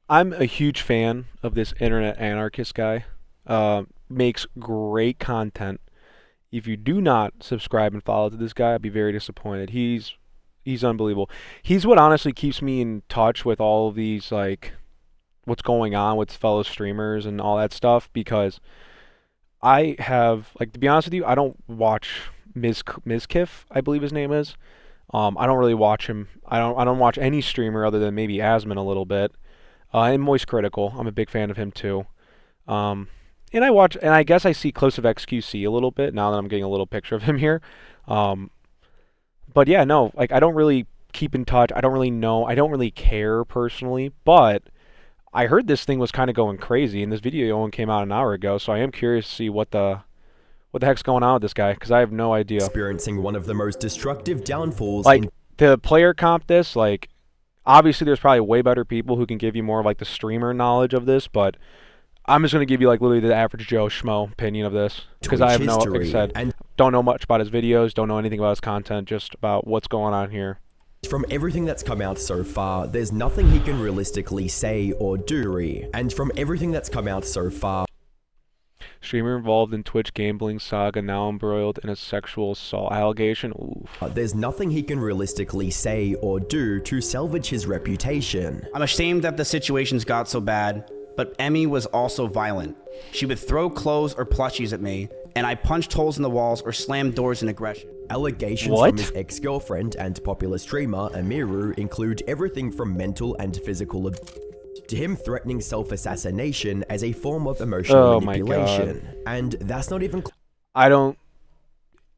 I'm a huge fan of this internet anarchist guy. Makes great content. If you do not subscribe and follow to this guy, I'd be very disappointed. He's unbelievable. He's what honestly keeps me in touch with all of these like what's going on with fellow streamers and all that stuff because I have like to be honest with you, I don't watch Mizkif, I believe his name is. I don't really watch him. I don't watch any streamer other than maybe Asmon a little bit. And Moist Critical. I'm a big fan of him too. Um, and I guess I see Close of XQC a little bit now that I'm getting a little picture of him here. Um, but yeah, no, like I don't really keep in touch. I don't really know. I don't really care personally. But I heard this thing was kind of going crazy, and this video only came out an hour ago. So I am curious to see what the heck's going on with this guy because I have no idea. Experiencing one of the most destructive downfalls. Like to player comp this, like obviously there's probably way better people who can give you more of like the streamer knowledge of this, but I'm just gonna give you like literally the average Joe Schmo opinion of this because I have no, like I said, and don't know much about his videos, don't know anything about his content, just about what's going on here. From everything that's come out so far, there's nothing he can realistically say or do. And from everything that's come out so far, Streamer involved in Twitch gambling saga now embroiled in a sexual assault allegation. Oof. There's nothing he can realistically say or do to salvage his reputation. I'm ashamed that the situations got so bad, but Emmy was also violent. She would throw clothes or plushies at me, and I punched holes in the walls or slammed doors in aggression. Allegations from his ex-girlfriend and popular streamer, Emiru, include everything from mental and physical abuse to him threatening self-assassination as a form of emotional manipulation. And that's not even...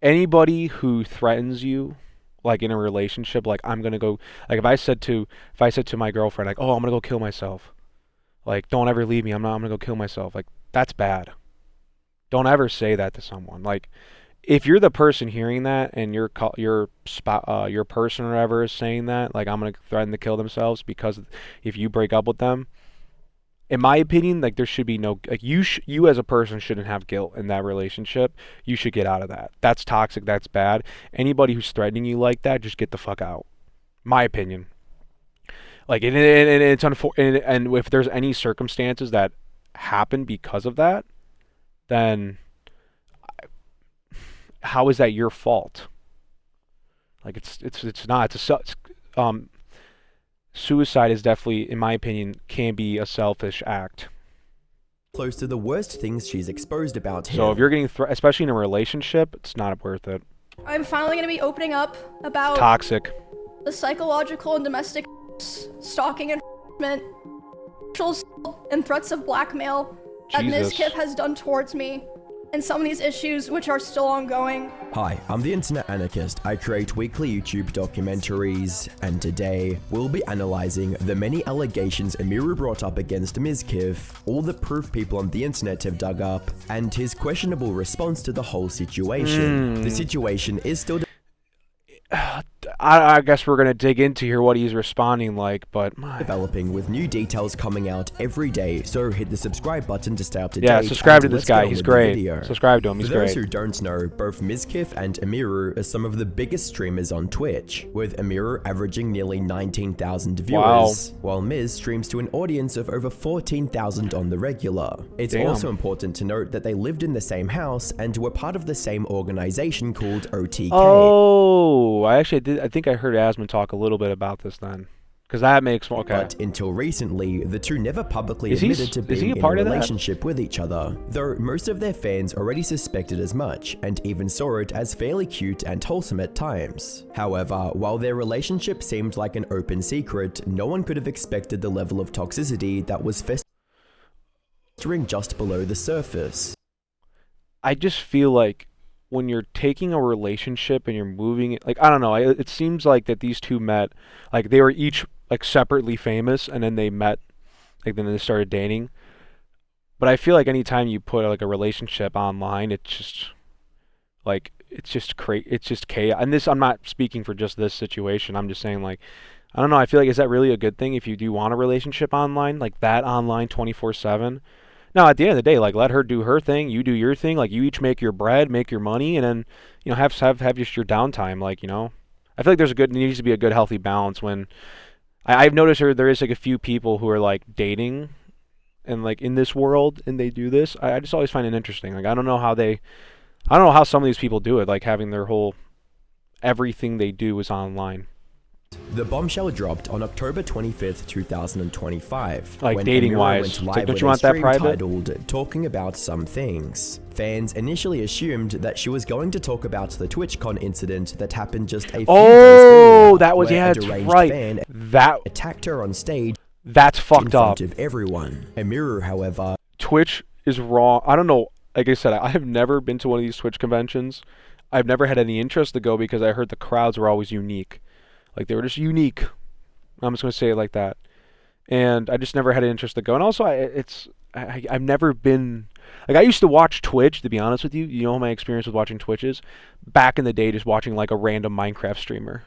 Anybody who threatens you, like in a relationship, like I'm gonna go... Like if I said to my girlfriend, like, oh, I'm gonna go kill myself. Like, don't ever leave me, I'm gonna go kill myself. Like, that's bad. Don't ever say that to someone. Like, if you're the person hearing that and your person or whatever is saying that, like I'm gonna threaten to kill themselves because if you break up with them, in my opinion, like there should be no like you as a person shouldn't have guilt in that relationship. You should get out of that. That's toxic. That's bad. Anybody who's threatening you like that, just get the fuck out. My opinion. Like and it's unfortunate. And if there's any circumstances that happen because of that, then how is that your fault? Like it's not. Suicide is definitely, in my opinion, can be a selfish act. Close to the worst things she's exposed about him. So if you're getting, especially in a relationship, it's not worth it. I'm finally going to be opening up about toxic, the psychological and domestic stalking and harassment, sexual assault, and threats of blackmail that Mizkif has done towards me, and some of these issues which are still ongoing. Hi, I'm the Internet Anarchist. I create weekly YouTube documentaries, and today we'll be analyzing the many allegations Emiru brought up against Mizkif, all the proof people on the internet have dug up, and his questionable response to the whole situation. The situation is still I guess we're gonna dig into here what he's responding like, but developing with new details coming out every day. So hit the subscribe button to stay up to date. Yeah, subscribe to this guy. He's great. Subscribe to him. He's great. For those who don't know, both Mizkif and Emiru are some of the biggest streamers on Twitch, with Emiru averaging nearly 19,000 viewers, while Miz streams to an audience of over 14,000 on the regular. It's also important to note that they lived in the same house and were part of the same organization called OTK. Oh, I think I heard Asmon talk a little bit about this then, because that makes okay. But until recently, the two never publicly admitted to being in a relationship with each other, though most of their fans already suspected as much, and even saw it as fairly cute and wholesome at times. However, while their relationship seemed like an open secret, no one could have expected the level of toxicity that was festering just below the surface. I just feel like when you're taking a relationship and you're moving it, like, I don't know, it seems like that these two met, like, they were each, like, separately famous, and then they met, like, then they started dating. But I feel like anytime you put, like, a relationship online, it's just, like, it's just chaos. And this, I'm not speaking for just this situation, I'm just saying, like, I don't know, I feel like, is that really a good thing if you do want a relationship online, like, that online 24/7? Now, at the end of the day, like, let her do her thing, you do your thing, like, you each make your bread, make your money, and then, you know, have just your downtime, like, you know. I feel like there needs to be a good, healthy balance when I've noticed there is like a few people who are like dating and like in this world and they do this. I just always find it interesting. Like I don't know how some of these people do it, like having their whole everything they do is online. The bombshell dropped on October 25th, 2025. Like when dating-wise, went live like, don't with you a want that stream private? titled "Talking About Some Things." Fans initially assumed that she was going to talk about the TwitchCon incident that happened just a few days earlier. That was where a that's deranged right. fan That attacked her on stage. That's fucked in front up. of everyone. Emiru, however, Twitch is wrong. I don't know. Like I said, I have never been to one of these Twitch conventions. I've never had any interest to go because I heard the crowds were always unique. Like they were just unique. I'm just gonna say it like that. And I just never had an interest to go. And also, I've never been like I used to watch Twitch. To be honest with you, you know my experience with watching Twitch is back in the day, just watching like a random Minecraft streamer.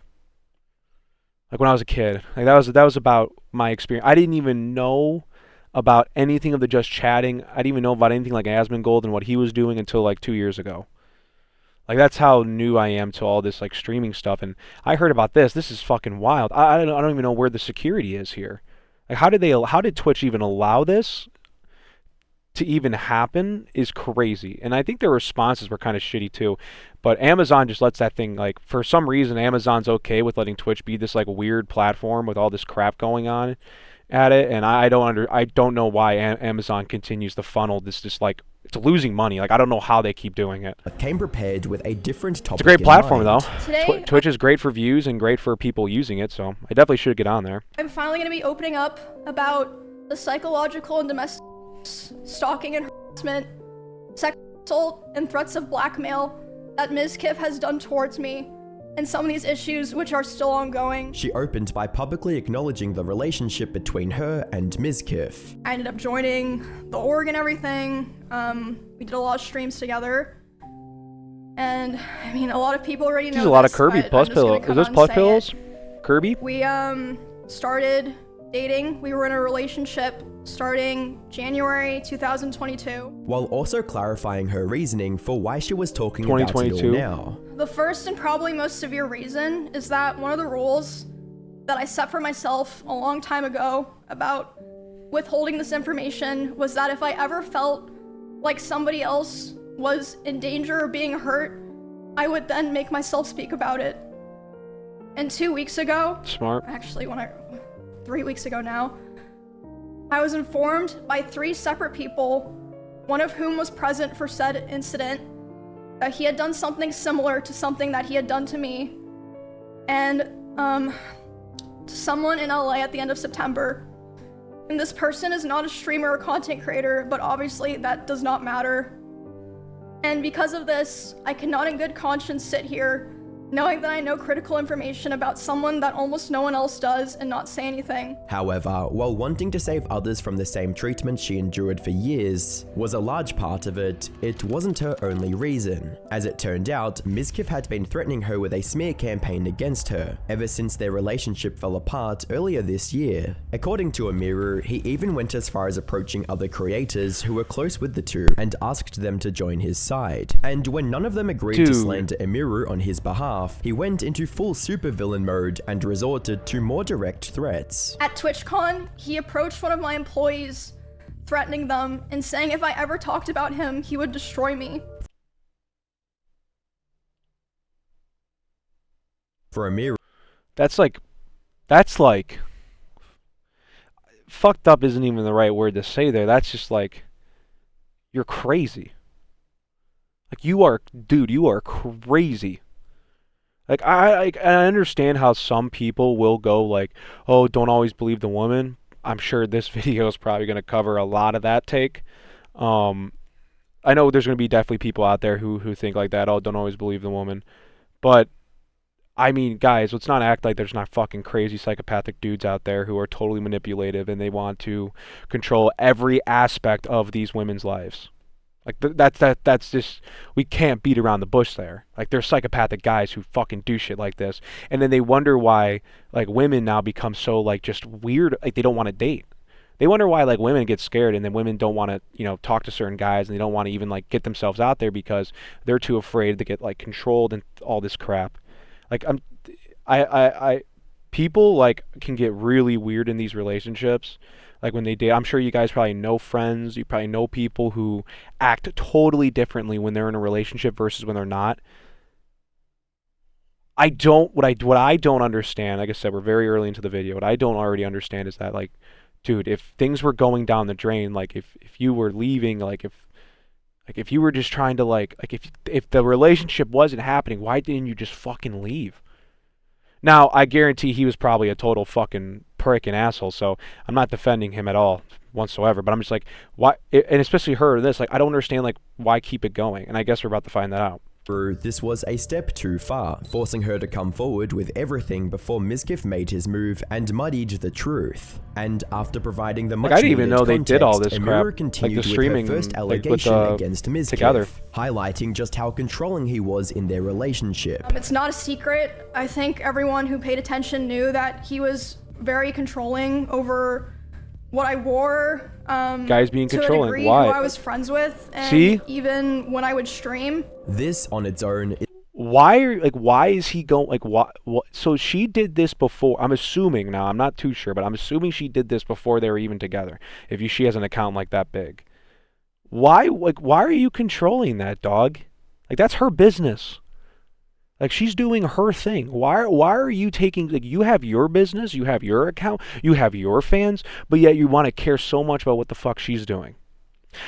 Like when I was a kid, like that was about my experience. I didn't even know about anything of the just chatting. I didn't even know about anything like Asmongold and what he was doing until like 2 years ago. Like that's how new I am to all this like streaming stuff. And I heard about this. This is fucking wild. I don't even know where the security is here. Like how did Twitch even allow this to even happen is crazy. And I think their responses were kind of shitty too. But Amazon just lets that thing, like, for some reason Amazon's okay with letting Twitch be this like weird platform with all this crap going on at it. And I don't know why Amazon continues to funnel this just like it's losing money. Like I don't know how they keep doing it. came prepared with a different topic. It's a great platform though. Twitch is great for views and great for people using it, so I definitely should get on there. I'm finally going to be opening up about the psychological and domestic stalking and harassment, sexual assault, and threats of blackmail that Mizkif has done towards me, and some of these issues which are still ongoing. She opened by publicly acknowledging the relationship between her and Mizkif. I ended up joining the org and everything. We did a lot of streams together. And, I mean, a lot of people already know There's a lot of this, Kirby but plus I'm just gonna pillows. come Is those out and plus say pillows? it. Kirby? We, started dating. We were in a relationship starting January 2022. While also clarifying her reasoning for why she was talking about it all now. The first and probably most severe reason is that one of the rules that I set for myself a long time ago about withholding this information was that if I ever felt like somebody else was in danger or being hurt, I would then make myself speak about it. And 2 weeks ago, smart. Actually, 3 weeks ago now, I was informed by 3 separate people, one of whom was present for said incident, that he had done something similar to something that he had done to me, and to someone in LA at the end of September. And this person is not a streamer or content creator, but obviously that does not matter. And because of this, I cannot in good conscience sit here knowing that I know critical information about someone that almost no one else does and not say anything. However, while wanting to save others from the same treatment she endured for years was a large part of it, it wasn't her only reason. As it turned out, Mizkif had been threatening her with a smear campaign against her ever since their relationship fell apart earlier this year. According to Emiru, he even went as far as approaching other creators who were close with the two and asked them to join his side. And when none of them agreed to slander Emiru on his behalf, he went into full supervillain mode and resorted to more direct threats. At TwitchCon, he approached one of my employees, threatening them and saying if I ever talked about him, he would destroy me. For Emiru, that's like fucked up isn't even the right word to say there. That's just like, you're crazy. Like you are crazy. Like I understand how some people will go like, oh, don't always believe the woman. I'm sure this video is probably going to cover a lot of that take. I know there's going to be definitely people out there who think like that. Oh, don't always believe the woman. But I mean, guys, let's not act like there's not fucking crazy psychopathic dudes out there who are totally manipulative and they want to control every aspect of these women's lives. Like that's just, we can't beat around the bush there. Like there's psychopathic guys who fucking do shit like this, and then they wonder why like women now become so like just weird, like they don't want to date. They wonder why like women get scared, and then women don't want to talk to certain guys, and they don't want to even like get themselves out there because they're too afraid to get like controlled and all this crap. Like people like can get really weird in these relationships. Like when they date, I'm sure you guys probably know friends, you probably know people who act totally differently when they're in a relationship versus when they're not. What I don't understand, like I said, we're very early into the video. What I don't already understand is that, like, dude, if things were going down the drain, like if you were leaving, like if you were just trying to like if the relationship wasn't happening, why didn't you just fucking leave? Now, I guarantee he was probably a total fucking prick and asshole, so I'm not defending him at all whatsoever, but I'm just like, why, and especially her, this, like, I don't understand, like, why keep it going, and I guess we're about to find that out. This was a step too far, forcing her to come forward with everything before Mizkif made his move and muddied the truth. And after providing the much I didn't even know they did all this Emiru crap, continued like the streaming, with her first like, allegation against Mizkif, together, highlighting just how controlling he was in their relationship. It's not a secret. I think everyone who paid attention knew that he was very controlling over what I wore. Guys being to controlling. A degree, why? Who I was friends with, and See? even when I would stream. This on its own. Why is he going, like, what? So she did this before, I'm assuming now, I'm not too sure, but I'm assuming she did this before they were even together, if she has an account like that big. Why are you controlling that, dog? Like, that's her business. Like, she's doing her thing. Why are you taking, like, you have your business, you have your account, you have your fans, but yet you want to care so much about what the fuck she's doing.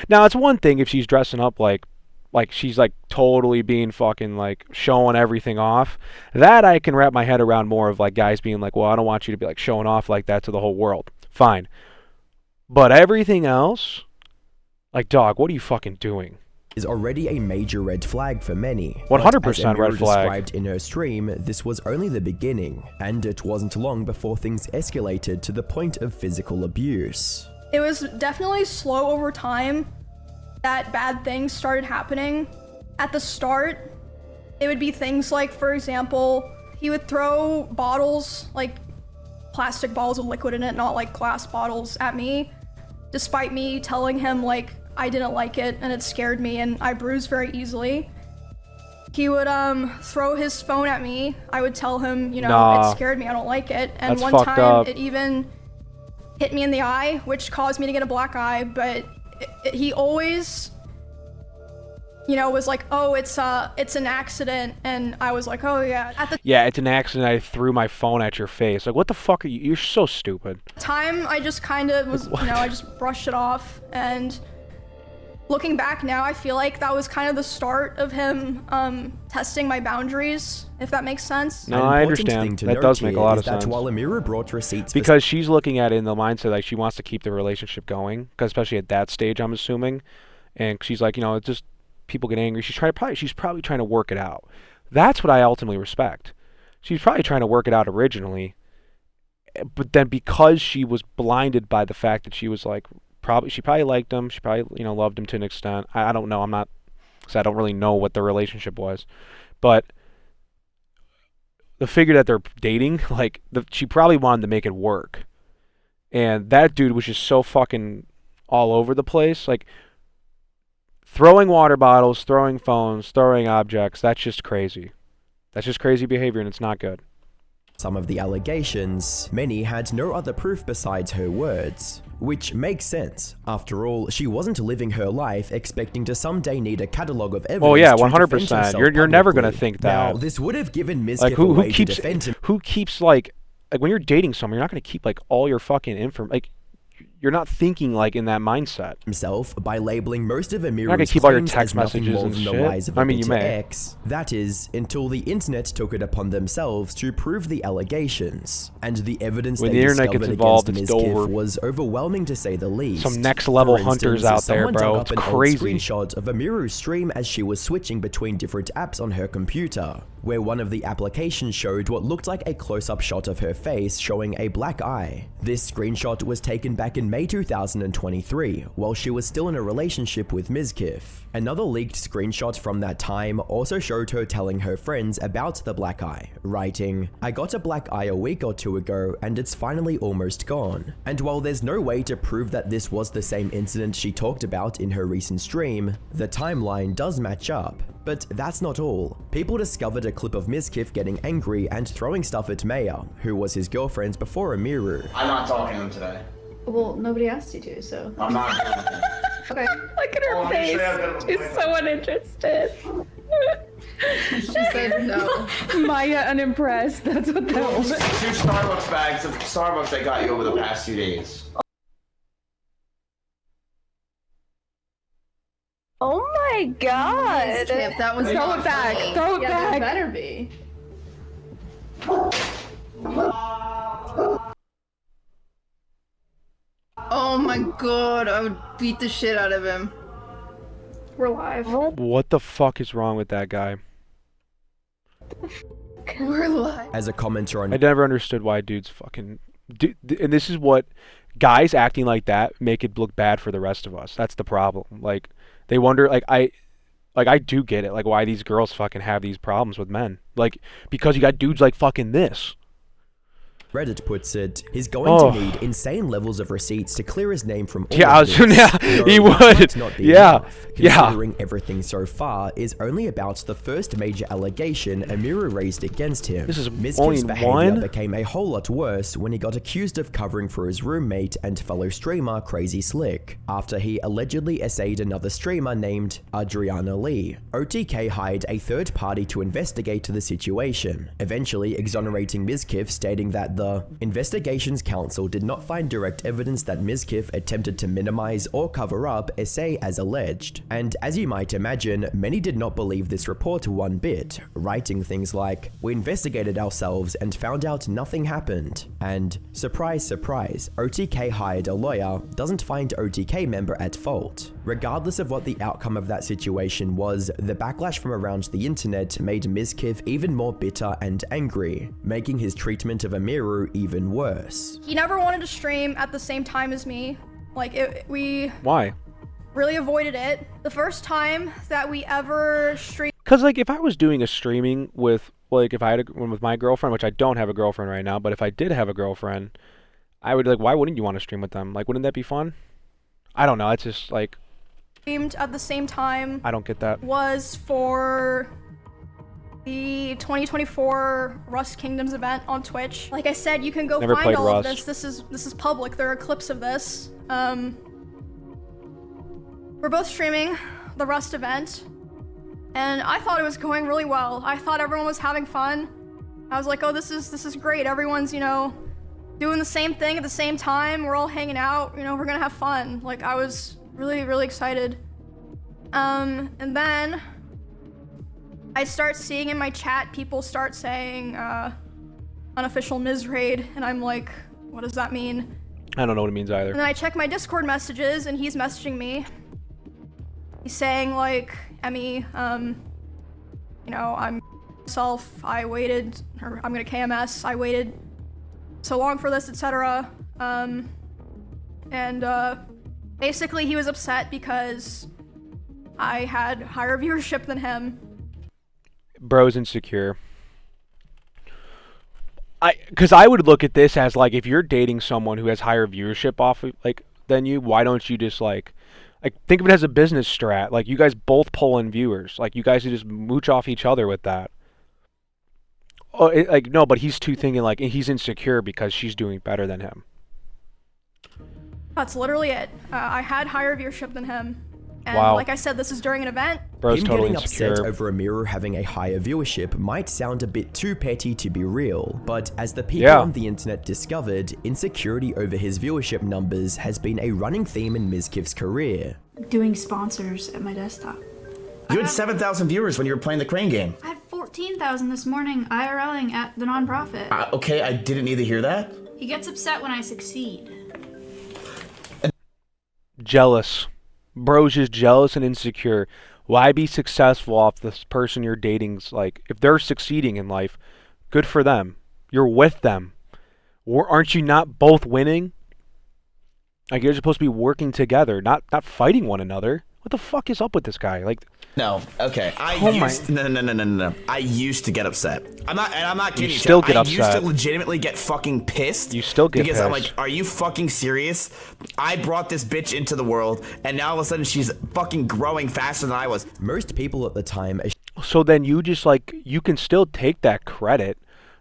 Now, it's one thing if she's dressing up like she's like totally being fucking like showing everything off. That I can wrap my head around more of, like, guys being like, well, I don't want you to be like showing off like that to the whole world. Fine. But everything else, like, dog, what are you fucking doing? Is already a major red flag for many. 100% red flag. Described in her stream, this was only the beginning, and it wasn't long before things escalated to the point of physical abuse. It was definitely slow over time that bad things started happening. At the start, it would be things like, for example, he would throw bottles, like plastic bottles with liquid in it, not like glass bottles, at me, despite me telling him, like, I didn't like it and it scared me and I bruise very easily. He would throw his phone at me. I would tell him, you know, it scared me, I don't like it. And that's one time up. It even hit me in the eye, which caused me to get a black eye, but he always, you know, was like, oh, it's an accident, and I was like, oh yeah. Yeah, it's an accident, I threw my phone at your face. Like, what the fuck are you? You're so stupid. Time, I just kind of was, you know, I just brushed it off, and looking back now, I feel like that was kind of the start of him testing my boundaries, if that makes sense. No, I understand. That does make a lot of sense. While Emiru brought receipts because she's looking at it in the mindset like she wants to keep the relationship going, because especially at that stage, I'm assuming, and she's like, you know, it's just people get angry. She's probably trying to work it out. That's what I ultimately respect. She's probably trying to work it out originally, but then because she was blinded by the fact that she was like, she probably liked him. She probably, you know, loved him to an extent. I don't know. I don't really know what the relationship was, but the figure that they're dating, like, she probably wanted to make it work, and that dude was just so fucking all over the place, like throwing water bottles, throwing phones, throwing objects. That's just crazy. That's just crazy behavior, and it's not good. Some of the allegations, many had no other proof besides her words, which makes sense. After all, she wasn't living her life expecting to someday need a catalogue of evidence. Oh yeah, 100%. You're never gonna think that. Now, this would have given Mizkif like, who keeps like when you're dating someone, you're not gonna keep like all your fucking info. Like, you're not thinking like in that mindset. Himself by labeling most of Emiru's you're not gonna keep all your text as nothing messages more and than the shit. lies of a I mean, you bitter may. ex. That is, until the internet took it upon themselves to prove the allegations, and the evidence when they the internet discovered gets involved, against it's Mizkif over. was overwhelming to say the least. Some next level For hunters instance, out there, someone bro. dug It's up an crazy. old screenshot of Emiru's stream as she was switching between different apps on her computer, where one of the applications showed what looked like a close-up shot of her face showing a black eye. This screenshot was taken back in in May 2023, while she was still in a relationship with Mizkif. Another leaked screenshot from that time also showed her telling her friends about the black eye, writing, "I got a black eye a week or two ago and it's finally almost gone." And while there's no way to prove that this was the same incident she talked about in her recent stream, the timeline does match up. But that's not all. People discovered a clip of Mizkif getting angry and throwing stuff at Maya, who was his girlfriend before Emiru. I'm not talking to him today. Well, nobody asked you to, so. I'm not doing it. Okay. Look at her face. She's so uninterested. She said no. Maya unimpressed. That's what that was. 2 Starbucks bags of Starbucks I got you over the past 2 days. Oh my god. If that was Throw it back. funny. Throw it Yeah, back. there better be. Oh my god, I would beat the shit out of him. We're live. What the fuck is wrong with that guy? We're live. As a commenter on I never understood why dudes fucking... and this is what... Guys acting like that make it look bad for the rest of us. That's the problem. Like, they wonder... I do get it. Like, why these girls fucking have these problems with men. Like, because you got dudes like fucking this. Reddit puts it, he's going to need insane levels of receipts to clear his name from all Yeah, of this. he would. Might not be Yeah, enough, yeah. considering everything so far is only about the first major allegation Emiru raised against him. This is Mizkif's only behavior one? became a whole lot worse when he got accused of covering for his roommate and fellow streamer Crazy Slick, after he allegedly essayed another streamer named Adriana Lee. OTK hired a third party to investigate the situation, eventually exonerating Mizkif, stating that the Investigations Council did not find direct evidence that Mizkif attempted to minimize or cover up essay as alleged. And as you might imagine, many did not believe this report one bit, writing things like, "We investigated ourselves and found out nothing happened." And surprise, surprise, OTK hired a lawyer doesn't find OTK member at fault. Regardless of what the outcome of that situation was, the backlash from around the internet made Mizkif even more bitter and angry, making his treatment of Emiru even worse. He never wanted to stream at the same time as me. Like, we Why? really avoided it. The first time that we ever streamed... Because, like, if I was doing a streaming with, like, if I had one with my girlfriend, which I don't have a girlfriend right now, but if I did have a girlfriend, I would, like, why wouldn't you want to stream with them? Like, wouldn't that be fun? I don't know. It's just, like... Streamed at the same time... I don't get that. ...was for... the 2024 Rust Kingdoms event on Twitch. Like I said, you can go Never find played all Rust. of this. This is public. There are clips of this. We're both streaming the Rust event, and I thought it was going really well. I thought everyone was having fun. I was like, oh, this is great. Everyone's, you know, doing the same thing at the same time. We're all hanging out. You know, we're gonna have fun. Like, I was really excited. And then I start seeing in my chat people start saying unofficial Miz raid, and I'm like, what does that mean? I don't know what it means either. And then I check my Discord messages, and he's messaging me. He's saying like, Emmy, you know, I'm myself. I waited, or I'm gonna KMS. I waited so long for this, etc. Basically he was upset because I had higher viewership than him. Bro's insecure. Because I would look at this as, like, if you're dating someone who has higher viewership off of, like, than you, why don't you just, like, think of it as a business strat. Like, you guys both pull in viewers. Like, you guys should just mooch off each other with that. Oh, like, no, but he's too thinking, like, he's insecure because she's doing better than him. That's literally it. I had higher viewership than him. And wow. like I said, this is during an event. Bro's Him totally getting insecure. upset over Emiru having a higher viewership might sound a bit too petty to be real, but as the people on the internet discovered, insecurity over his viewership numbers has been a running theme in Mizkif's career. Doing sponsors at my desktop. You had 7,000 viewers when you were playing the crane game. I had 14,000 this morning IRLing at the nonprofit. Okay, I didn't need to hear that. He gets upset when I succeed. Jealous. Bro's just jealous and insecure. Why be successful off this person you're dating's, like, if they're succeeding in life, good for them. You're with them. Aren't you not both winning? Like, you're supposed to be working together, not fighting one another. What the fuck is up with this guy? Like, no, okay. No. I used to get upset. I'm not kidding. You still get upset. I used to legitimately get fucking pissed. You still get because pissed. I'm like, are you fucking serious? I brought this bitch into the world, and now all of a sudden she's fucking growing faster than I was. Most people at the time. So then you just like you can still take that credit.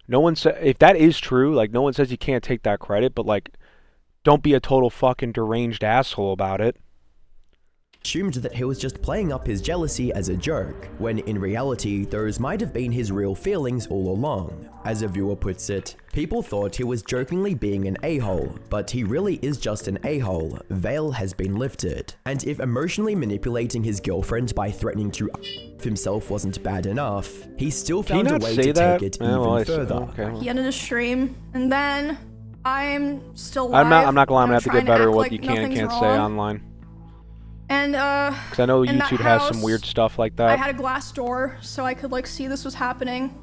No one said if that is true. Like no one says you can't take that credit, but like, don't be a total fucking deranged asshole about it. Assumed that he was just playing up his jealousy as a joke, when in reality, those might have been his real feelings all along. As a viewer puts it, people thought he was jokingly being an a-hole, but he really is just an a-hole. Veil has been lifted. And if emotionally manipulating his girlfriend by threatening to himself wasn't bad enough, he still found a way to take it even further. Okay. He ended his stream, and then I'm still live. I'm not gonna have to get better at what like you can and can't wrong. say online. And because I know YouTube has some weird stuff like that. I had a glass door so I could like see this was happening.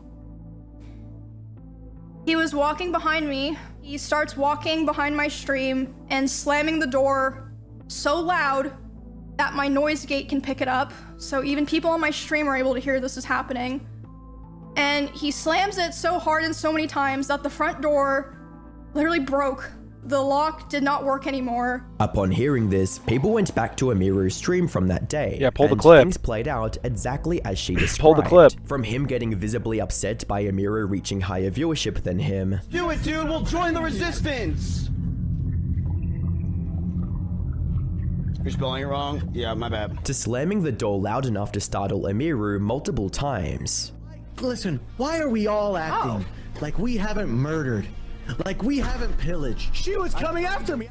He was walking behind me. He starts walking behind my stream and slamming the door so loud that my noise gate can pick it up. So even people on my stream are able to hear this is happening. And he slams it so hard and so many times that the front door literally broke. The lock did not work anymore. Upon hearing this, people went back to Emiru's stream from that day. Yeah, pull the clip. Things played out exactly as she described. Pull the clip. From him getting visibly upset by Emiru reaching higher viewership than him. Do it, dude! We'll join the resistance! You're spelling it wrong? Yeah, my bad. To slamming the door loud enough to startle Emiru multiple times. Listen, why are we all acting like we haven't murdered? Like we haven't pillaged. She was coming after me.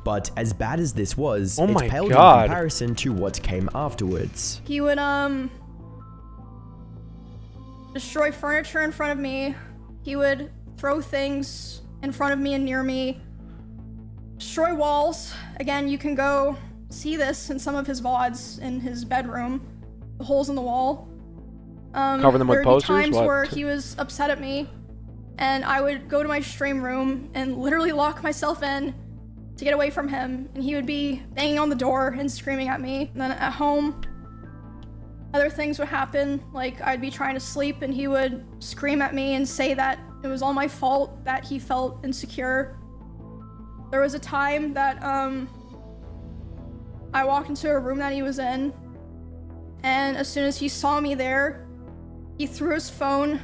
But as bad as this was, oh it my paled God. in comparison to what came afterwards. He would destroy furniture in front of me. He would throw things in front of me and near me. Destroy walls. Again, you can go see this in some of his VODs in his bedroom. The holes in the wall. Cover them with posters? There would be times what? where he was upset at me. And I would go to my stream room and literally lock myself in to get away from him. And he would be banging on the door and screaming at me. And then at home, other things would happen. Like I'd be trying to sleep and he would scream at me and say that it was all my fault that he felt insecure. There was a time that I walked into a room that he was in. And as soon as he saw me there, he threw his phone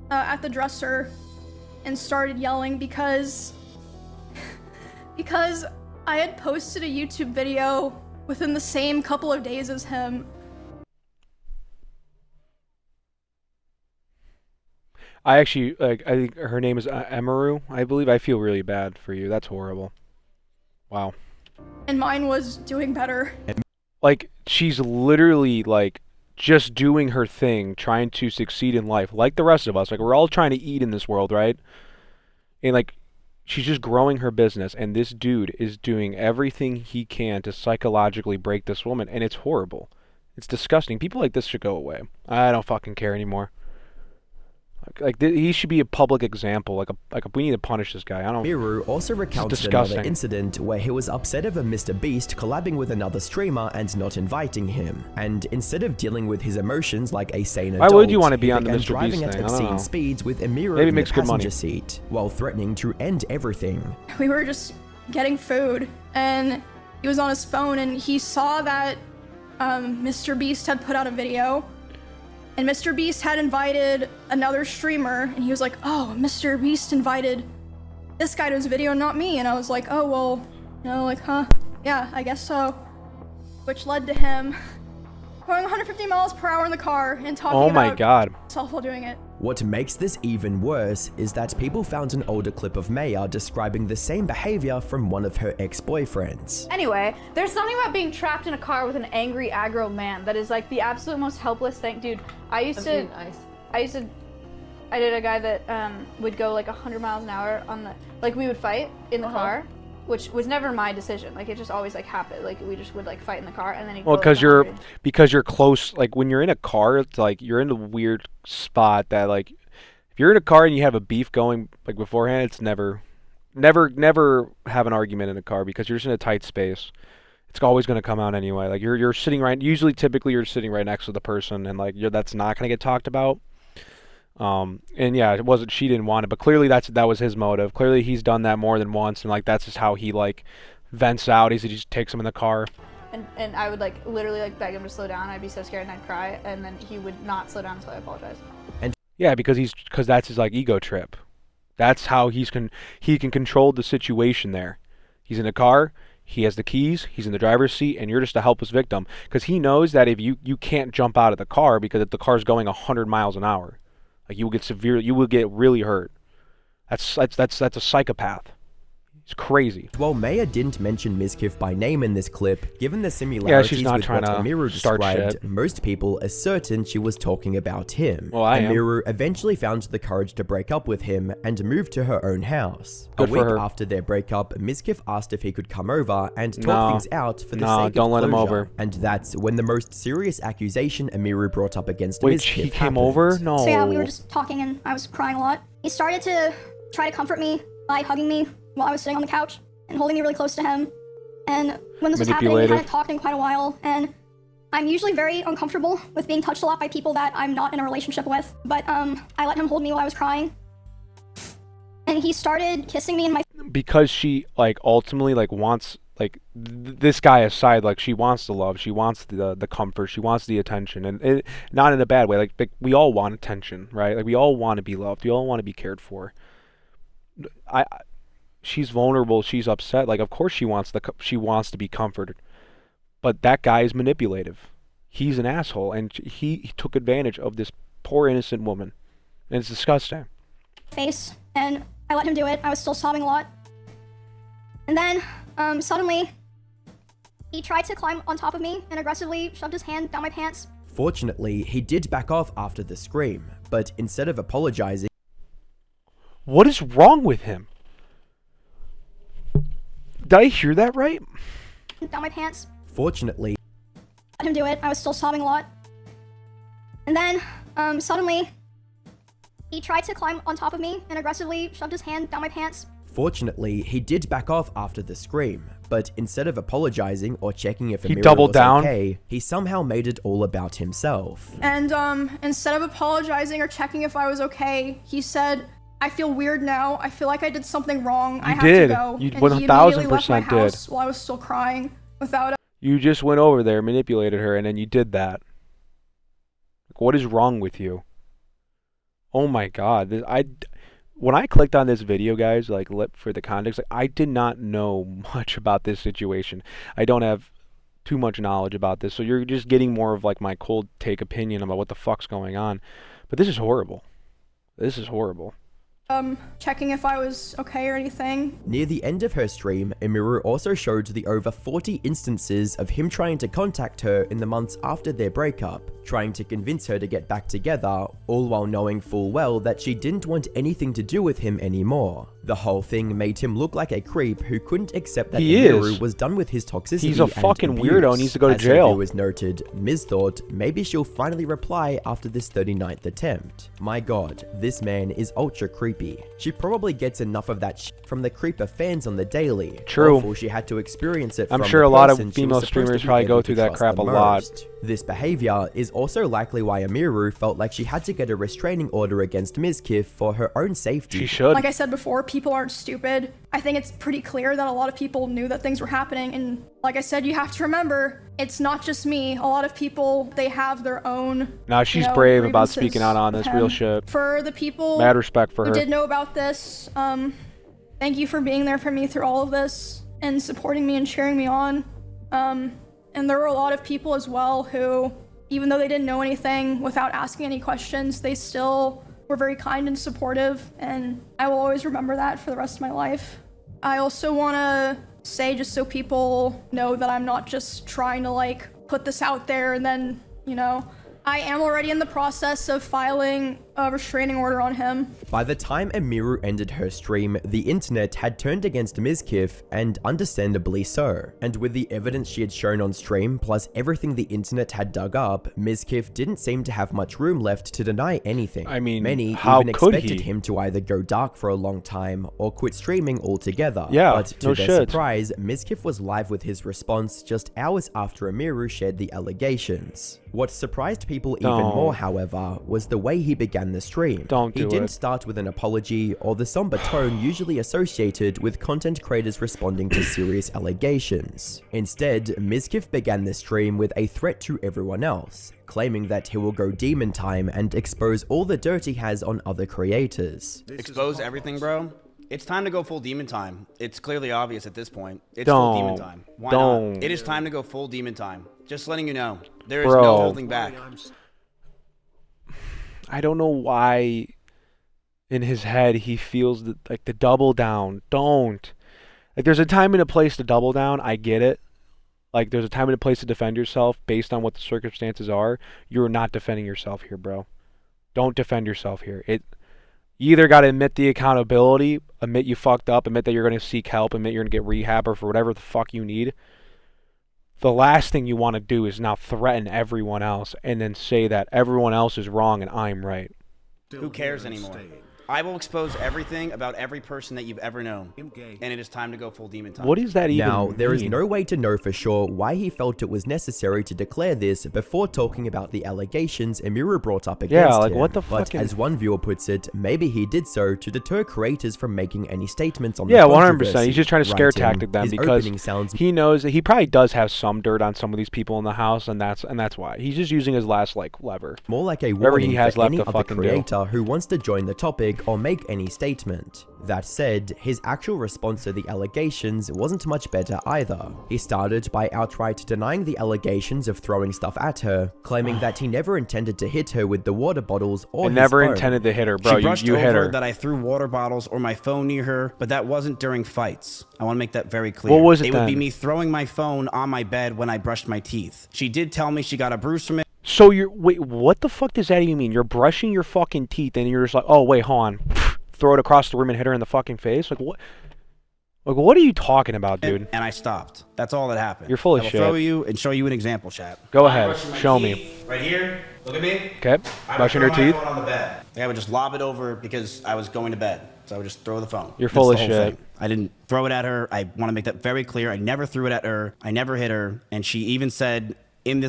at the dresser and started yelling because I had posted a YouTube video within the same couple of days as him. I actually, like, I think her name is Emiru, I believe. I feel really bad for you. That's horrible. Wow. And mine was doing better. Like, she's literally, like, just doing her thing, trying to succeed in life, like the rest of us. Like, we're all trying to eat in this world, right? And, like, she's just growing her business, and this dude is doing everything he can to psychologically break this woman, and it's horrible. It's disgusting. People like this should go away. I don't fucking care anymore. He should be a public example. We need to punish this guy. I don't. Emiru also recounted another incident where he was upset over Mr. Beast collabing with another streamer and not inviting him. And instead of dealing with his emotions like a sane adult, why would you want to be on the Mr. Mr. Beast thing? At obscene speeds with Emiru Maybe in it the makes good money. passenger seat, while threatening to end everything. We were just getting food, and he was on his phone, and he saw that Mr. Beast had put out a video. And Mr. Beast had invited another streamer, and he was like, oh, Mr. Beast invited this guy to his video, not me. And I was like, oh, well, you know, like, huh? Yeah, I guess so. Which led to him going 150 miles per hour in the car and talking about himself while doing it. What makes this even worse is that people found an older clip of Maya describing the same behavior from one of her ex-boyfriends. Anyway, there's something about being trapped in a car with an angry, aggro man that is like the absolute most helpless thing. Dude, I did a guy that would go like 100 miles an hour on the, like we would fight in the car, which was never my decision. Like it just always like happened. Like we just would like fight in the car and then he'd go, like, because you're close. Like when you're in a car, it's like you're in a weird spot that like if you're in a car and you have a beef going like beforehand, it's never never have an argument in a car because you're just in a tight space. It's always going to come out anyway. Like you're sitting typically you're sitting right next to the person, and like that's not going to get talked about. And yeah, it wasn't, she didn't want it, but clearly that was his motive. Clearly he's done that more than once, and like that's just how he like vents out. He just takes him in the car. And I would like literally like beg him to slow down. I'd be so scared and I'd cry, and then he would not slow down until I apologized. And yeah, because that's his like ego trip. That's how he can control the situation there. He's in a car, he has the keys, he's in the driver's seat, and you're just a helpless victim. Because he knows that if you can't jump out of the car because if the car's going 100 miles an hour, like you will get really hurt. That's a psychopath. It's crazy. While Maya didn't mention Mizkif by name in this clip, given the similarities she's not with trying what to Emiru start described, shit. most people are certain she was talking about him. Well, I am. Emiru eventually found the courage to break up with him and moved to her own house. Good a for week her. after their breakup, Mizkif asked if he could come over and talk things out for the sake don't of let him closure. over. And that's when the most serious accusation Emiru brought up against Wait, Mizkif he came happened. over? No. So yeah, we were just talking and I was crying a lot. He started to try to comfort me by hugging me while I was sitting on the couch and holding me really close to him. And when this was happening, we hadn't talked in quite a while, and I'm usually very uncomfortable with being touched a lot by people that I'm not in a relationship with, but I let him hold me while I was crying. And he started kissing me in my... Because she like ultimately like wants like this guy aside, like she wants the love, she wants the comfort, she wants the attention, and not in a bad way. Like we all want attention, right? Like we all want to be loved, we all want to be cared for. She's vulnerable, she's upset. Like of course she wants to be comforted, but that guy is manipulative. He's an asshole, and he took advantage of this poor innocent woman, and it's disgusting. Face, and I let him do it. I was still sobbing a lot, and then suddenly he tried to climb on top of me and aggressively shoved his hand down my pants. Fortunately, he did back off after the scream, but instead of apologizing... What is wrong with him? Did I hear that right? Down my pants. Fortunately, let him do it. I was still sobbing a lot. And then, suddenly, he tried to climb on top of me and aggressively shoved his hand down my pants. Fortunately, he did back off after the scream, but instead of apologizing or checking if Emiru doubled was down. okay, he somehow made it all about himself. And, instead of apologizing or checking if I was okay, he said, I feel weird now. I feel like I did something wrong. I have to go. You and 1000% he immediately left my did. house while I was still crying without You just went over there, manipulated her, and then you did that. Like, what is wrong with you? Oh my god. When I clicked on this video, guys, like for the context, like, I did not know much about this situation. I don't have too much knowledge about this, so you're just getting more of like my cold take opinion about what the fuck's going on. But this is horrible. This is horrible. Checking if I was okay or anything. Near the end of her stream, Emiru also showed the over 40 instances of him trying to contact her in the months after their breakup, trying to convince her to get back together, all while knowing full well that she didn't want anything to do with him anymore. The whole thing made him look like a creep who couldn't accept that Emiru was done with his toxicity. He's a fucking weirdo and needs to go to As jail. As noted, Miz thought maybe she'll finally reply after this 39th attempt. My god, this man is ultra creepy. She probably gets enough of that shit from the creeper fans on the daily. True. Awful she had to experience it I'm from sure the a lot of person she female was supposed to streamers be probably able go to through that trust crap the a lot. most. This behavior is also likely why Emiru felt like she had to get a restraining order against Mizkif for her own safety. She should. Like I said before, people aren't stupid. I think it's pretty clear that a lot of people knew that things were happening, and like I said, you have to remember, it's not just me. A lot of people, they have their own... Nah, she's brave about speaking out on this real shit. For the people Mad respect for who her. did know about this, thank you for being there for me through all of this and supporting me and cheering me on. And there were a lot of people as well who, even though they didn't know anything, without asking any questions, they still were very kind and supportive, and I will always remember that for the rest of my life. I also want to say, just so people know, that I'm not just trying to like put this out there and then, you know, I am already in the process of filing a restraining order on him. By the time Emiru ended her stream, the internet had turned against Mizkif, and understandably so. And with the evidence she had shown on stream, plus everything the internet had dug up, Mizkif didn't seem to have much room left to deny anything. I mean, many how even could expected he? him to either go dark for a long time or quit streaming altogether. Yeah, but to no their shit. surprise, Mizkif was live with his response just hours after Emiru shared the allegations. What surprised people even more, however, was the way he began the stream. He didn't start with an apology or the somber tone usually associated with content creators responding to serious allegations. Instead, Mizkif began the stream with a threat to everyone else, claiming that he will go demon time and expose all the dirt he has on other creators. Expose everything, bro? It's time to go full demon time. It's clearly obvious at this point. It's full demon time. Why not? It is time to go full demon time. Just letting you know. There is no holding back. I don't know why in his head he feels like the double down. Don't. Like, there's a time and a place to double down. I get it. Like, there's a time and a place to defend yourself based on what the circumstances are. You're not defending yourself here, bro. Don't defend yourself here. You either got to admit the accountability, admit you fucked up, admit that you're going to seek help, admit you're going to get rehab or for whatever the fuck you need. The last thing you want to do is now threaten everyone else and then say that everyone else is wrong and I'm right. Who cares anymore? I will expose everything about every person that you've ever known, and it is time to go full demon time. What does that even Now, there is mean? no way to know for sure why he felt it was necessary to declare this before talking about the allegations Emiru brought up against him. like, what the But fucking... as one viewer puts it, maybe he did so to deter creators from making any statements on the controversy. 100%. He's just trying to scare Writing, tactic them his because opening sounds he knows that he probably does have some dirt on some of these people in the house, and that's why. He's just using his last, like, lever. more like a Whatever warning he has for left any to other fucking do. creator who wants to join the topic or make any statement. That said, his actual response to the allegations wasn't much better either. He started by outright denying the allegations of throwing stuff at her, claiming that he never intended to hit her with the water bottles or his never phone. intended to hit her, bro. She brushed you hit over her. that I threw water bottles or my phone near her, but that wasn't during fights. I want to make that very clear. What was it It would be then? me throwing my phone on my bed when I brushed my teeth. She did tell me she got a bruise from it. So wait, what the fuck does that even mean? You're brushing your fucking teeth and you're just like, oh wait, hold on. Throw it across the room and hit her in the fucking face? Like what? Like what are you talking about, dude? And I stopped. That's all that happened. You're full of I will shit. throw you and show you an example, chat. Go ahead, show me. Right here. Look at me. Okay, brushing your teeth. I would throw my phone on the bed. Like, I would just lob it over because I was going to bed. So I would just throw the phone. You're full That's of the whole shit. thing. I didn't throw it at her. I want to make that very clear. I never threw it at her. I never hit her. And she even said in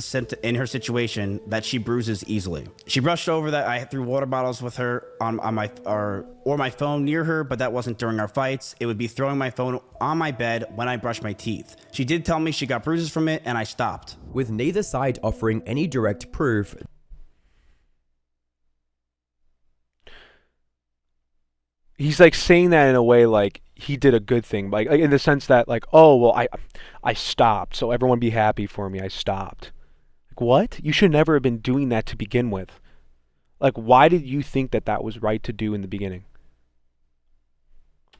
her situation that she bruises easily. She brushed over that I threw water bottles with her on my phone near her, but that wasn't during our fights. It would be throwing my phone on my bed when I brushed my teeth. She did tell me she got bruises from it, and I stopped. With neither side offering any direct proof, He's like saying that in a way like he did a good thing, like in the sense that like, oh well, I stopped, so everyone be happy for me. I stopped. Like what? You should never have been doing that to begin with. Like why did you think that that was right to do in the beginning?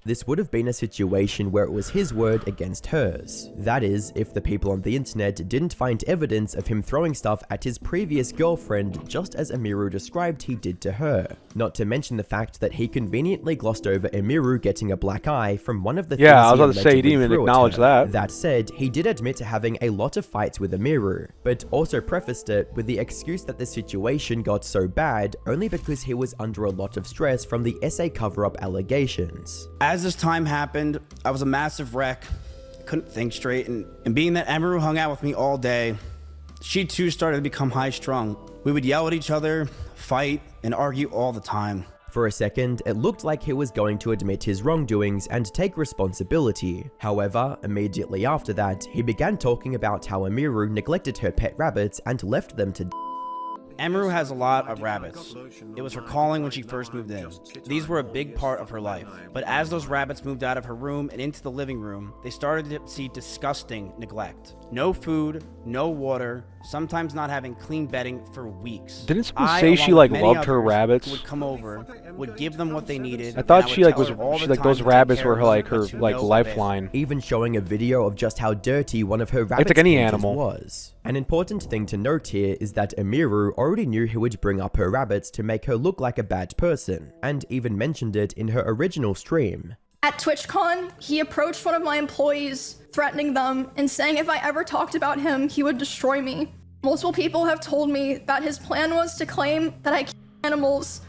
this would have been a situation where it was his word against hers. That is, if the people on the internet didn't find evidence of him throwing stuff at his previous girlfriend just as Emiru described he did to her. Not to mention the fact that he conveniently glossed over Emiru getting a black eye from one of the things I was he about to say, he didn't allegedly even threw at acknowledge her. that. That said, he did admit to having a lot of fights with Emiru, but also prefaced it with the excuse that the situation got so bad only because he was under a lot of stress from the SA cover-up allegations. As this time happened, I was a massive wreck. Couldn't think straight, and being that Emiru hung out with me all day, she too started to become high-strung. We would yell at each other, fight, and argue all the time. For a second, it looked like he was going to admit his wrongdoings and take responsibility. However, immediately after that, he began talking about how Emiru neglected her pet rabbits and left them to Emiru has a lot of rabbits. It was her calling when she first moved in. These were a big part of her life. But as those rabbits moved out of her room and into the living room, they started to see disgusting neglect. No food, no water, sometimes not having clean bedding for weeks. Didn't someone say she like loved her rabbits? Would come over, would give them what they needed. I thought and she would like tell was her all she the like time those to take rabbits care were of her them, like her but to like no avail. lifeline. even showing a video of just how dirty one of her rabbits' like any cages animal. was. An important thing to note here is that Emiru already knew he would bring up her rabbits to make her look like a bad person, and even mentioned it in her original stream. At TwitchCon, he approached one of my employees, threatening them and saying if I ever talked about him, he would destroy me. Multiple people have told me that his plan was to claim that I kill animals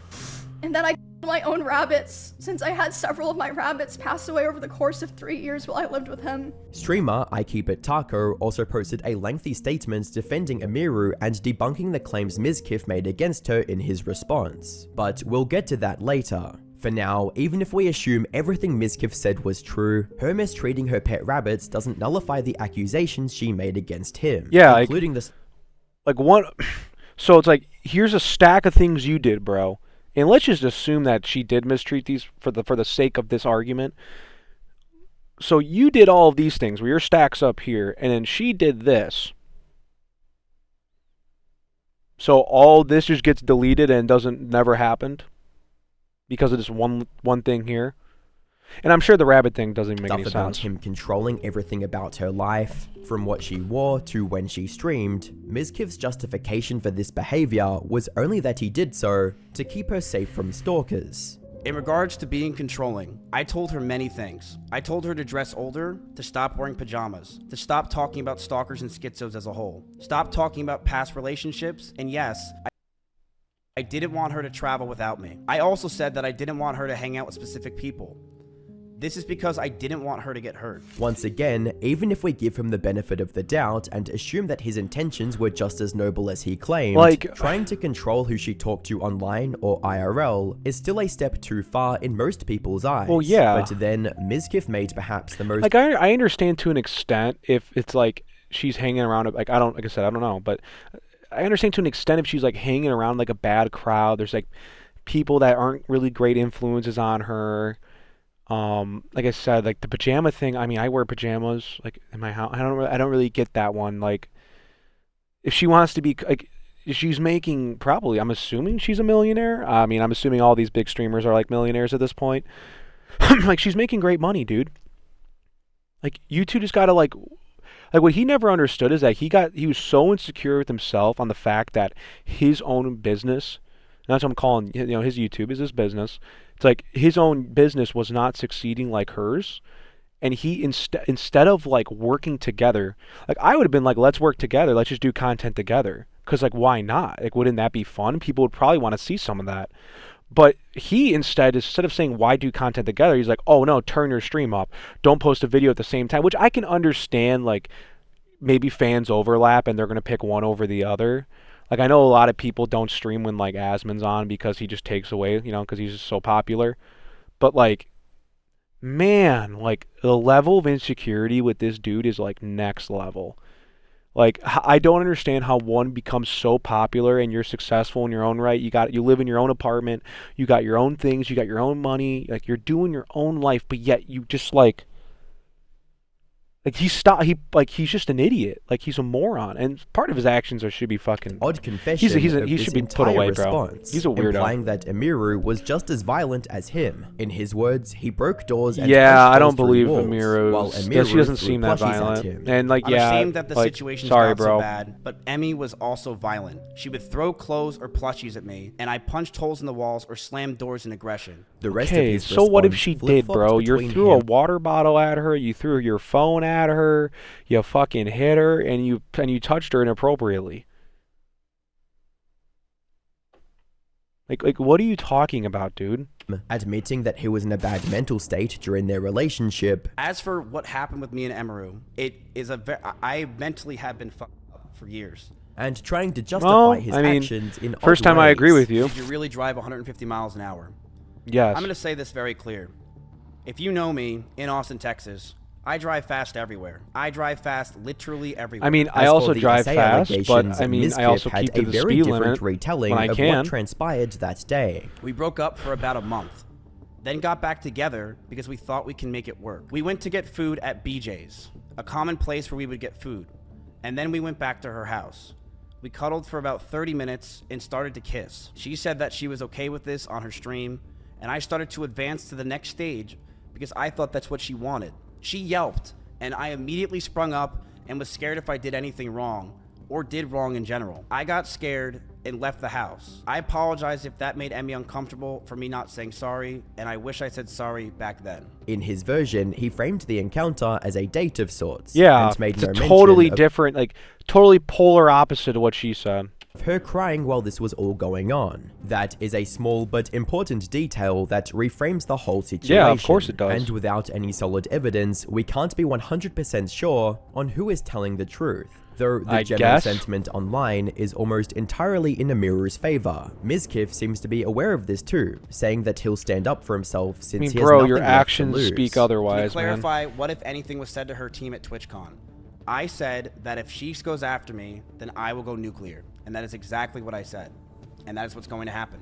and that I kill my own rabbits, since I had several of my rabbits pass away over the course of 3 years while I lived with him. Streamer I Keep It Taco also posted a lengthy statement defending Emiru and debunking the claims Mizkif made against her in his response. But we'll get to that later. For now, even if we assume everything Mizkif said was true, her mistreating her pet rabbits doesn't nullify the accusations she made against him. Yeah, including this. So it's like, here's a stack of things you did, bro. And let's just assume that she did mistreat these for the sake of this argument. So you did all of these things where your stack's up here, and then she did this. So all this just gets deleted and never happened because of this one thing here. And I'm sure the rabbit thing doesn't even make any sense. About him controlling everything about her life, from what she wore to when she streamed, Mizkif's justification for this behavior was only that he did so to keep her safe from stalkers. In regards to being controlling, I told her many things. I told her to dress older, to stop wearing pajamas, to stop talking about stalkers and schizos as a whole, stop talking about past relationships, and yes, I didn't want her to travel without me. I also said that I didn't want her to hang out with specific people. This is because I didn't want her to get hurt. Once again, even if we give him the benefit of the doubt and assume that his intentions were just as noble as he claimed, trying to control who she talked to online or IRL is still a step too far in most people's eyes. Well, yeah. But then, Mizkif made perhaps the most... I understand to an extent if it's like she's hanging around, like I don't know, but I understand to an extent if she's like hanging around like a bad crowd, there's like people that aren't really great influences on her. Like I said, like the pajama thing, I mean, I wear pajamas like in my house. I don't really get that one. Like if she wants to be like, she's making probably, I'm assuming she's a millionaire. I mean, I'm assuming all these big streamers are like millionaires at this point. Like she's making great money, dude. Like you two just gotta like what he never understood is that he was so insecure with himself on the fact that his own business, and that's what I'm calling, his YouTube is his business. It's like his own business was not succeeding like hers, and he instead of like working together, like I would have been like, let's work together, let's just do content together, because like why not? Like wouldn't that be fun? People would probably want to see some of that. But he instead of saying why do content together, he's like, oh no, turn your stream up, don't post a video at the same time, which I can understand. Like maybe fans overlap and they're gonna pick one over the other. Like, I know a lot of people don't stream when, like, Asmon's on because he just takes away, because he's just so popular. But, like, man, like, the level of insecurity with this dude is, like, next level. Like, I don't understand how one becomes so popular and you're successful in your own right. You live in your own apartment. You got your own things. You got your own money. Like, you're doing your own life, but yet you just, like he's just an idiot. Like he's a moron, and part of his actions should be fucking. Odd confession. He should be put away, bro. He's a weirdo. Implying that Emiru was just as violent as him. In his words, he broke doors. And I don't believe Emiru. While Emiru she doesn't seem that violent. I'm And ashamed that the situation got so bad, but Emmy was also violent. She would throw clothes or plushies at me, and I punched holes in the walls or slammed doors in aggression. The rest of his so what if she did, bro? You threw a water bottle at her. You threw your phone at her. You fucking hit her, and you touched her inappropriately. Like what are you talking about, dude? Admitting that he was in a bad mental state during their relationship. As for what happened with me and Emiru, it is I mentally have been fucked up for years. And trying to justify his actions in first time ways. I agree with you. Did you really drive 150 miles an hour? Yes. I'm going to say this very clear. If you know me in Austin, Texas, I drive fast everywhere. I drive fast literally everywhere. I mean, I also drive fast, but I mean, I also keep to the speed limit retelling when I of can. What transpired that day. We broke up for about a month, then got back together because we thought we can make it work. We went to get food at BJ's, a common place where we would get food, and then we went back to her house. We cuddled for about 30 minutes and started to kiss. She said that she was okay with this on her stream, and I started to advance to the next stage because I thought that's what she wanted. She yelped, and I immediately sprung up and was scared if I did anything wrong. or did wrong in general. I got scared and left the house. I apologize if that made Emmy uncomfortable for me not saying sorry, and I wish I said sorry back then. In his version, he framed the encounter as a date of sorts. Yeah, and made it's no a totally mention different, like, totally polar opposite of what she said. Of her crying while this was all going on. That is a small but important detail that reframes the whole situation. Yeah, of course it does. And without any solid evidence, we can't be 100% sure on who is telling the truth. Though the general sentiment online is almost entirely in Emiru's favor. Mizkif seems to be aware of this too, saying that he'll stand up for himself since he has nothing your left actions to lose. speak otherwise, Can you clarify what, if anything, was said to her team at TwitchCon? I said that if she goes after me, then I will go nuclear. And that is exactly what I said. And that is what's going to happen.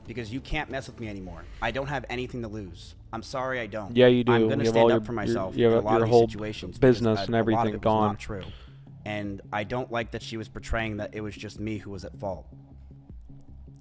Because you can't mess with me anymore. I don't have anything to lose. I'm sorry I don't. Yeah, you do. I'm going to stand up for myself in a lot of these situations. Business and everything gone. Not true. And I don't like that she was portraying that it was just me who was at fault.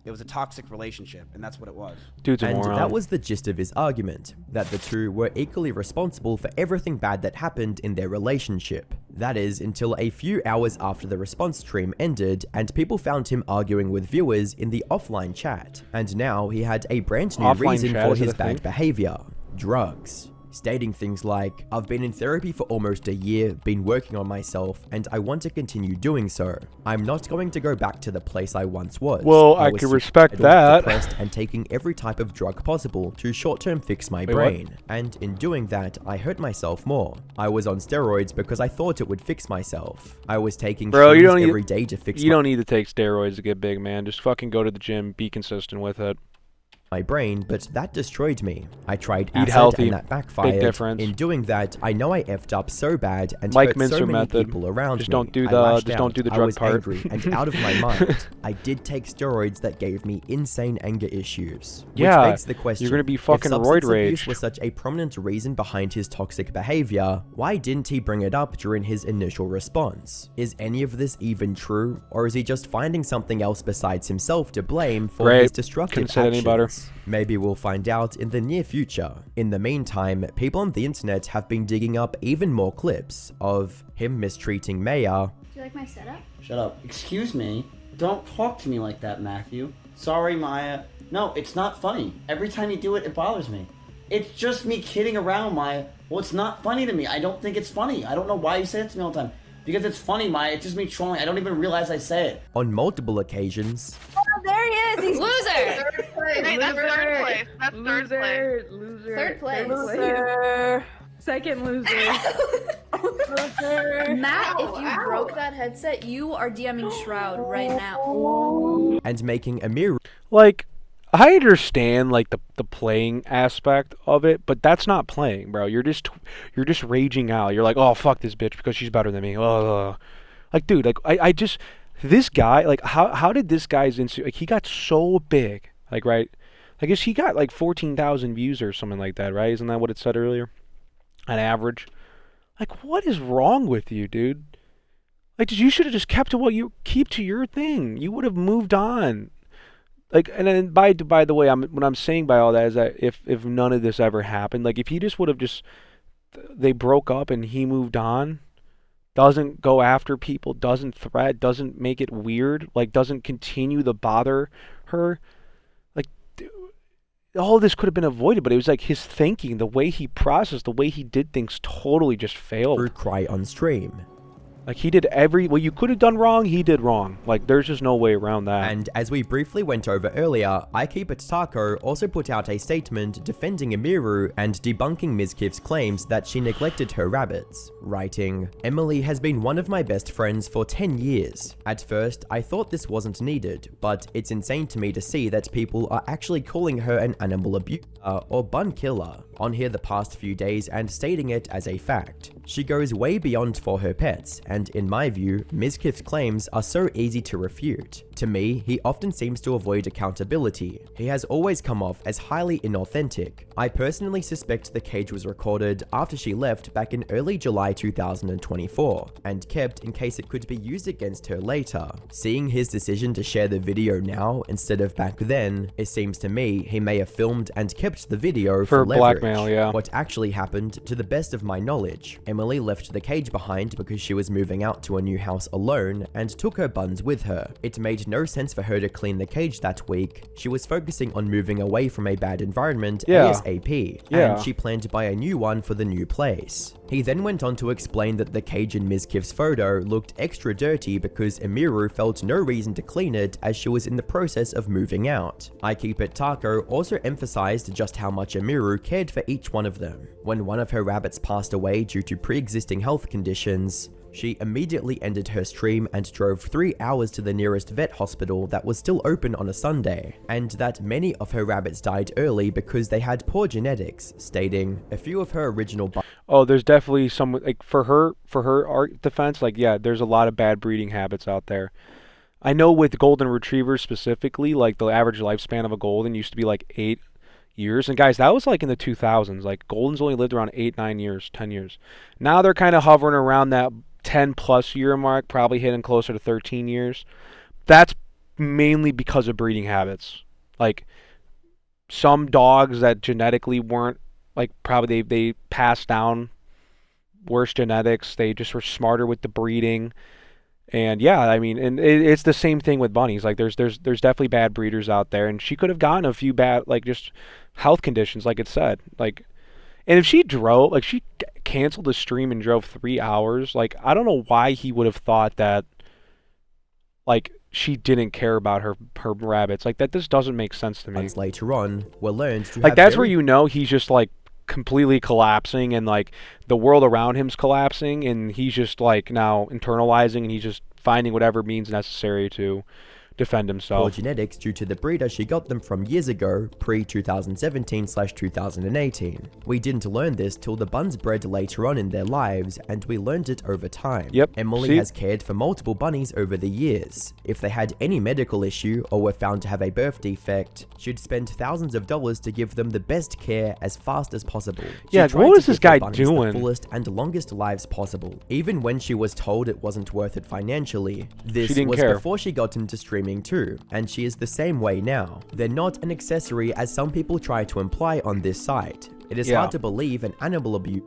It was a toxic relationship, and that's what it was. Dude's a moron. And that was the gist of his argument, that the two were equally responsible for everything bad that happened in their relationship. That is, until a few hours after the response stream ended, and people found him arguing with viewers in the offline chat. And now he had a brand new reason for his bad behavior: drugs. Stating things like, I've been in therapy for almost a year, been working on myself, and I want to continue doing so. I'm not going to go back to the place I once was. Well, I can respect that. Depressed and taking every type of drug possible to short-term fix my brain. And in doing that, I hurt myself more. I was on steroids because I thought it would fix myself. I was taking shrooms every day to fix You don't need to take steroids to get big, man. Just fucking go to the gym, be consistent with it. My brain, but that destroyed me. I tried Eat acid healthy. and that backfired. Big difference. In doing that, I know I effed up so bad and Mike hurt Mincer so many method. people around Just me. don't do the I drug was part. angry and out of my mind. I did take steroids that gave me insane anger issues. Yeah, which begs the question, you're gonna be fucking if substance roid rage. abuse was such a prominent reason behind his toxic behavior, why didn't he bring it up during his initial response? Is any of this even true, or is he just finding something else besides himself to blame for his destructive actions? Maybe we'll find out in the near future. In the meantime, people on the internet have been digging up even more clips of him mistreating Maya. Do you like my setup? Shut up. Excuse me. Don't talk to me like that, Matthew. Sorry, Maya. No, it's not funny. Every time you do it, it bothers me. It's just me kidding around, Maya. Well, it's not funny to me. I don't think it's funny. I don't know why you say it to me all the time. Because it's funny, Maya. It's just me trolling. I don't even realize I say it. On multiple occasions. Oh, there he is. He's loser. Third place. Hey, that's third place. That's Loser. Loser. Third place. Loser. Second loser. Matt, if you broke that headset, you are DMing Shroud right now. And making Emiru. Like, I understand like the playing aspect of it, but that's not playing, bro. You're just raging out. You're like, oh fuck this bitch because she's better than me. Like, dude, like I just this guy, like how did this guy's like he got so big, like right? I guess he got like 14,000 views or something like that, right? Isn't that what it said earlier? On average. Like, what is wrong with you, dude? Like, you should have just kept to what you keep to your thing. You would have moved on. Like, and then by the way, what I'm saying by all that is that if none of this ever happened, like if he just would have they broke up and he moved on, doesn't go after people, doesn't threat, doesn't make it weird, like doesn't continue to bother her, like all this could have been avoided. But it was like his thinking, the way he processed, the way he did things, totally just failed. Cry on stream. Like, he did what you could have done wrong, he did wrong. Like, there's just no way around that. And as we briefly went over earlier, Kotaku also put out a statement defending Emiru and debunking Mizkif's claims that she neglected her rabbits, writing, "Emily has been one of my best friends for 10 years. At first, I thought this wasn't needed, but it's insane to me to see that people are actually calling her an animal abuser or bun killer on here the past few days and stating it as a fact. She goes way beyond for her pets, and in my view, Mizkif's claims are so easy to refute. To me, he often seems to avoid accountability. He has always come off as highly inauthentic. I personally suspect the cage was recorded after she left back in early July 2024, and kept in case it could be used against her later. Seeing his decision to share the video now instead of back then, it seems to me he may have filmed and kept the video for leverage. Blackmail, yeah. What actually happened, to the best of my knowledge, Emily left the cage behind because she was moving out to a new house alone and took her buns with her. It made no sense for her to clean the cage that week. She was focusing on moving away from a bad environment ASAP, and she planned to buy a new one for the new place. He then went on to explain that the cage in Mizkif's photo looked extra dirty because Emiru felt no reason to clean it as she was in the process of moving out. I Keep It Taco also emphasized just how much Emiru cared for each one of them. When one of her rabbits passed away due to pre-existing health conditions, she immediately ended her stream and drove 3 hours to the nearest vet hospital that was still open on a Sunday, and that many of her rabbits died early because they had poor genetics, stating a few of her original there's definitely some, like, for her art defense, like, yeah, there's a lot of bad breeding habits out there. I know with golden retrievers specifically, like, the average lifespan of a golden used to be like 8 years, and guys, that was like in the 2000s. Like, goldens only lived around 8, 9 years, 10 years. Now they're kind of hovering around that 10 plus year mark, probably hitting closer to 13 years. That's mainly because of breeding habits. Like, some dogs that genetically weren't, like, probably they passed down worse genetics, they just were smarter with the breeding. And yeah, I mean, and it's the same thing with bunnies. Like, there's definitely bad breeders out there, and she could have gotten a few bad, like, just health conditions, like it said. Like, and if she drove, like, she canceled the stream and drove 3 hours, like, I don't know why he would have thought that, like, she didn't care about her rabbits. Like, that just doesn't make sense to me. Later on, were learned to like, that's where you know he's just, like, completely collapsing, and, like, the world around him's collapsing, and he's just, like, now internalizing, and he's just finding whatever means necessary to defend himself. Poor genetics due to the breeder she got them from years ago, pre-2017/2018. We didn't learn this till the buns bred later on in their lives, and we learned it over time. Emily has cared for multiple bunnies over the years. If they had any medical issue or were found to have a birth defect, she'd spend thousands of dollars to give them the best care as fast as possible. What was this guy doing? The fullest and longest lives possible. Even when she was told it wasn't worth it financially, this was before she got into streaming too, and she is the same way now. They're not an accessory as some people try to imply on this site. It is hard to believe an animal abuse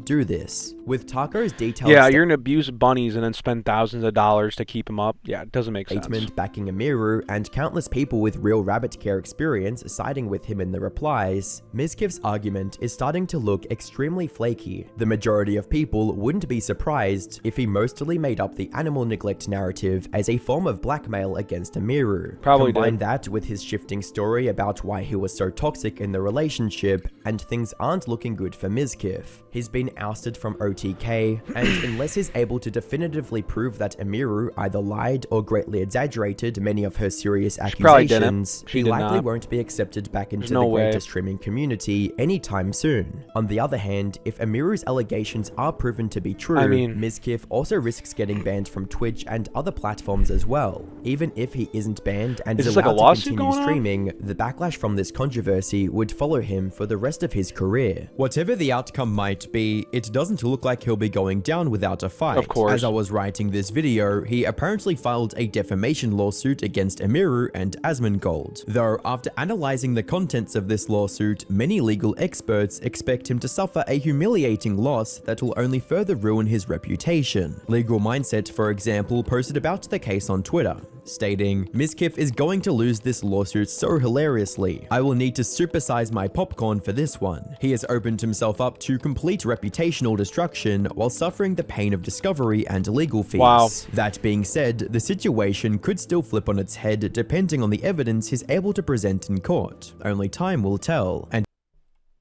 do this. With Taco's detailed you're gonna abuse bunnies and then spend thousands of dollars to keep them up. Yeah, it doesn't make sense. Statement backing Emiru and countless people with real rabbit care experience siding with him in the replies, Mizkif's argument is starting to look extremely flaky. The majority of people wouldn't be surprised if he mostly made up the animal neglect narrative as a form of blackmail against Emiru. Probably Combine that with his shifting story about why he was so toxic in the relationship, and things aren't looking good for Mizkif. He's been ousted from OTK, and unless he's able to definitively prove that Emiru either lied or greatly exaggerated many of her serious accusations, he likely won't be accepted back into the greater streaming community anytime soon. On the other hand, if Emiru's allegations are proven to be true, Mizkif also risks getting banned from Twitch and other platforms as well. Even if he isn't banned and is allowed to continue streaming, the backlash from this controversy would follow him for the rest of his career. Whatever the outcome might be, it doesn't look like he'll be going down without a fight. Of course. As I was writing this video, he apparently filed a defamation lawsuit against Emiru and Asmongold. Though, after analyzing the contents of this lawsuit, many legal experts expect him to suffer a humiliating loss that will only further ruin his reputation. Legal Mindset, for example, posted about the case on Twitter, stating, "Mizkif is going to lose this lawsuit so hilariously. I will need to supersize my popcorn for this one. He has opened himself up to complete reputational destruction while suffering the pain of discovery and legal fees." Wow. That being said, the situation could still flip on its head depending on the evidence he's able to present in court. Only time will tell. And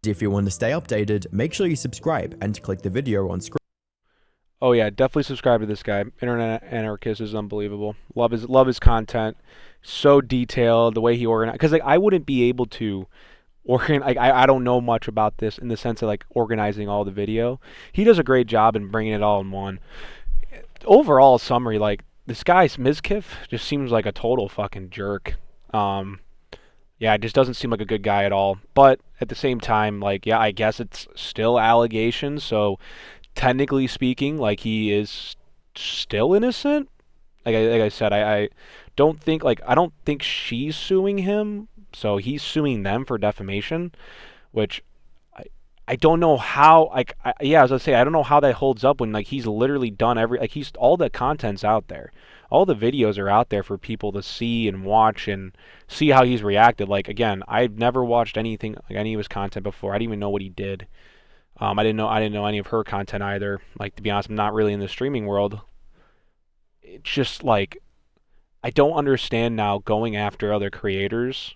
if you want to stay updated, make sure you subscribe and click the video on screen. Oh yeah, definitely subscribe to this guy. Internet Anarchist is unbelievable. Love his content. So detailed, the way he organized. Because, like, I wouldn't be able to organize. I don't know much about this in the sense of, like, organizing all the video. He does a great job in bringing it all in one. Overall summary, like, this guy's Mizkif just seems like a total fucking jerk. Yeah, it just doesn't seem like a good guy at all. But at the same time, like, yeah, I guess it's still allegations, so technically speaking, like, he is still innocent. Like I said, I don't think she's suing him, so he's suing them for defamation, which I don't know how, like, yeah, as I say, I don't know how that holds up when, like, he's literally done all the content's out there. All the videos are out there for people to see and watch and see how he's reacted. Like, again, I've never watched anything, like, any of his content before. I didn't even know what he did. I didn't know any of her content either. Like, to be honest, I'm not really in the streaming world. It's just, like, I don't understand now going after other creators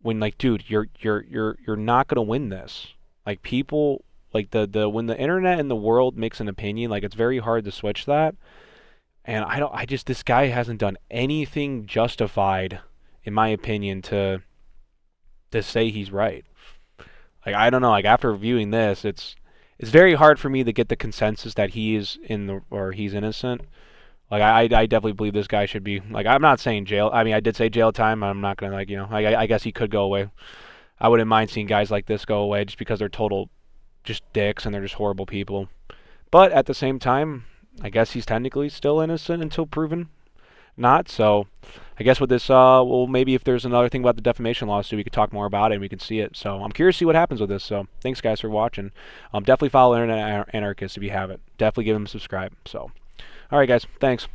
when, like, dude, you're not gonna win this. Like, people, like, when the internet and the world makes an opinion, like, it's very hard to switch that. And this guy hasn't done anything justified, in my opinion, to say he's right. Like, I don't know, like, after reviewing this, it's very hard for me to get the consensus that he's innocent. Like, I definitely believe this guy should be, like, I'm not saying jail. I mean, I did say jail time. I'm not gonna, like, I guess he could go away. I wouldn't mind seeing guys like this go away just because they're total just dicks and they're just horrible people. But at the same time, I guess he's technically still innocent until proven not. So I guess with this, well, maybe if there's another thing about the defamation lawsuit, we could talk more about it and we can see it. So I'm curious to see what happens with this. So thanks, guys, for watching. Definitely follow Internet Anarchist if you haven't. Definitely give him a subscribe. So, all right, guys, thanks.